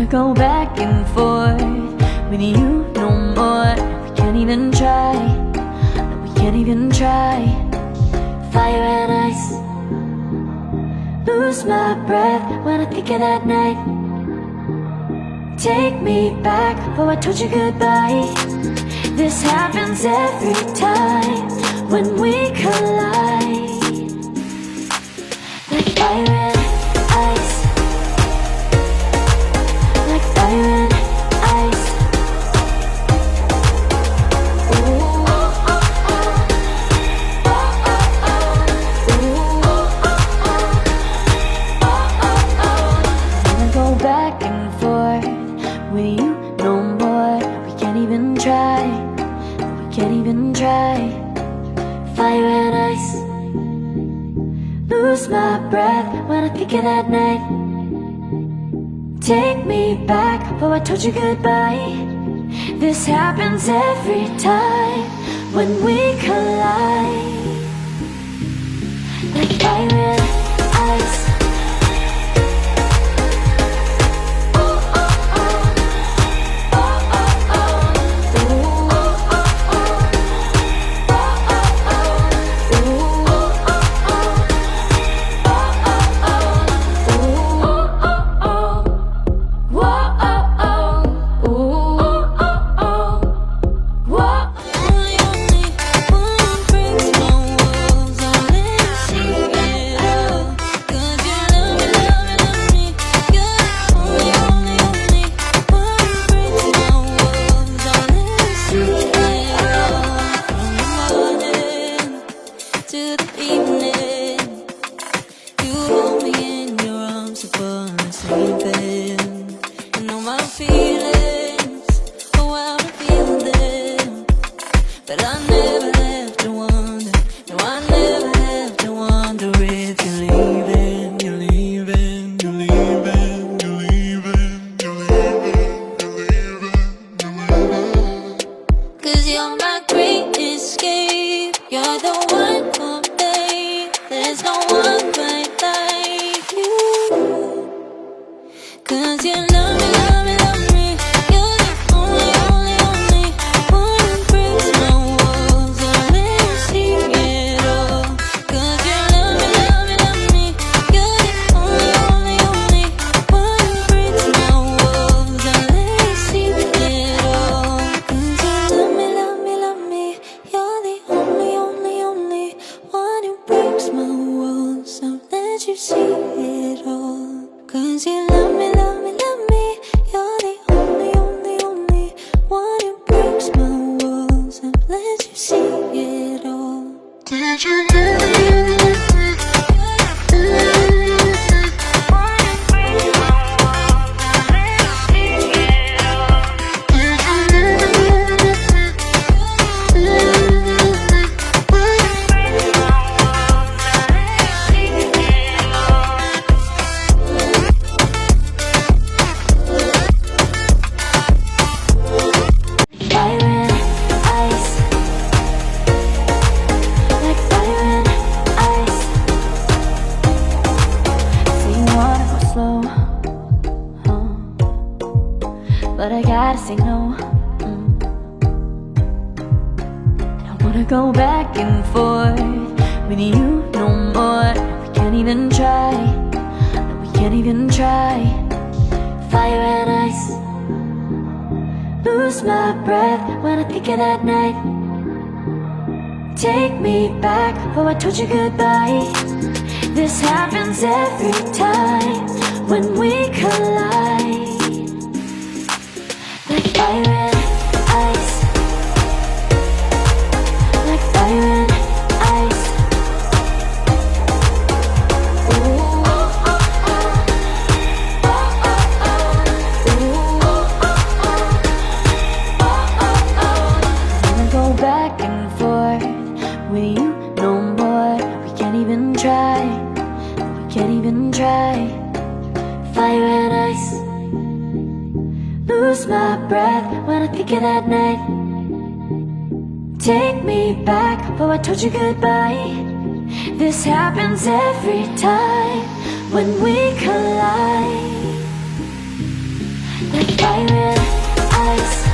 go back and forth with you no more. We can't even try, no, we can't even try. Fire and ice, lose my breath when I think of that night. Take me back before I told you goodbye. This happens every time when we collide. Like fire and ice, like fire and ice. Ooh, oh, oh, oh. Oh, oh, oh. Ooh, oh, oh, oh. Oh, oh, oh. Wanna go back and forth with you no more. We can't even try, we can't even try. Fire and ice, lose my breath when I think of that night. Take me back before I told you goodbye. This happens every time when we collide. Like fire and ice. But I gotta say no. I don't wanna go back and forth with you no more. We can't even try, no, we can't even try. Fire and ice, lose my breath when I think of that night. Take me back before I told you goodbye. This happens every time when we collide. Like fire and ice, like fire and ice. Ooh, oh, oh, oh. Oh, oh, oh. Ooh, oh, oh, oh. Oh, oh, oh. Wanna go back and forth with you no more. We can't even try, we can't even try. Fire and ice, lose my breath when I think of that night. Take me back before I told you goodbye. This happens every time when we collide. fire and ice.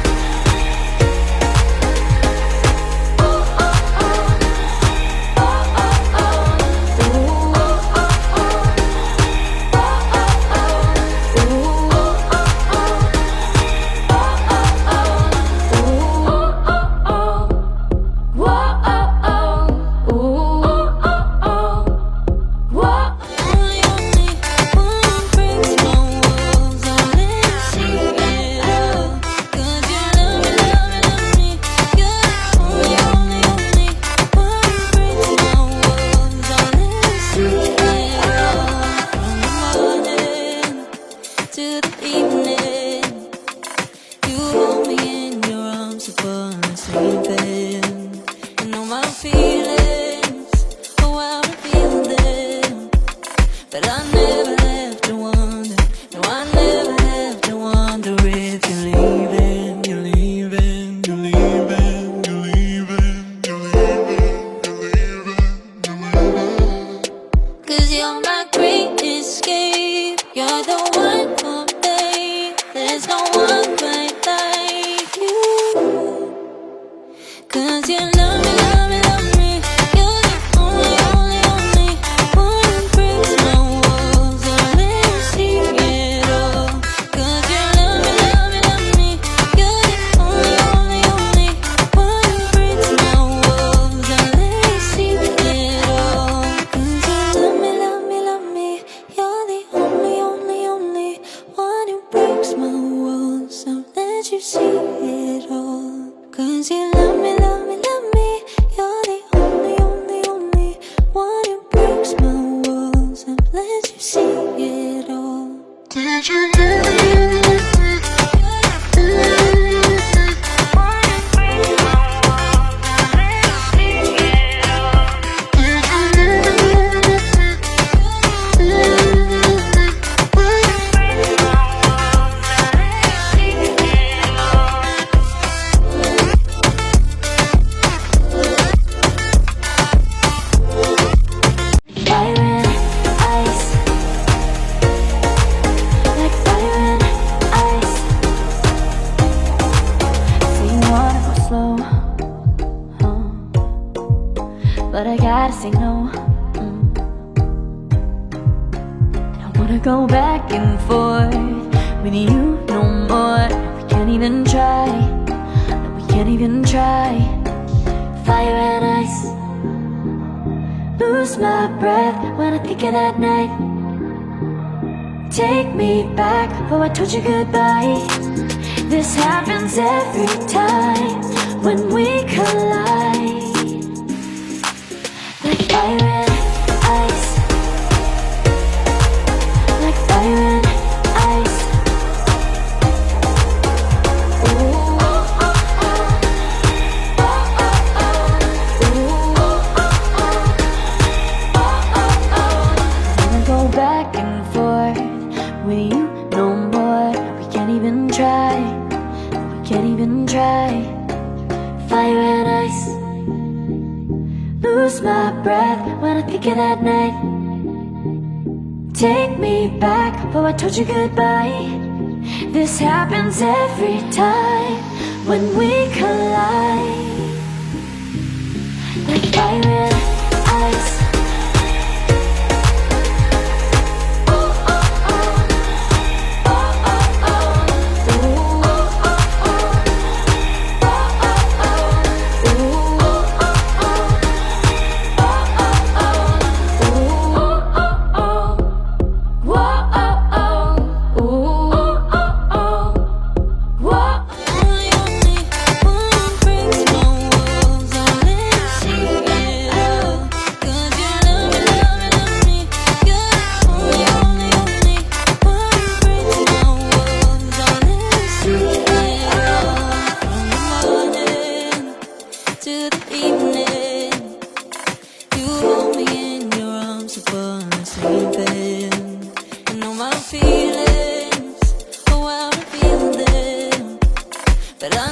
But I never have to wonder, no, I never have to wonder if you're leaving, you're leaving, you're leaving, you're leaving, you're leaving, you're leaving, you're leaving. 'Cause you're my great escape, you're the one for me, there's no one quite like you. 'Cause you love me, love me, love me, you're the only, only, only one who breaks my walls and let me see it all. 'Cause you love me, love me, love me, you're the only, only, only one who breaks my walls and let me see it all. 'Cause you love me, love me, love me, you're the only, only, only one who breaks my walls and let you see it all. 'Cause you love me, love me, love me, you're the only, only, only one who breaks my walls and lets you see it all. Did you Fire and ice. Like fire and ice. Say you wanna go slow, but I gotta say no. I wanna go back and forth with you no more. We can't even try. No, we can't even try. Fire and ice. Lose my breath when I think of that night. Take me back, oh I told you goodbye. This happens every time when we collide. Like fire and ice. Like fire and ice. Go back and forth with you no more. We can't even try. We can't even try. Fire and ice. Lose my breath when I think of that night. Take me back, oh I told you goodbye. This happens every time when we collide. Like fire and ice. Feelings, oh, I'm feeling them, but I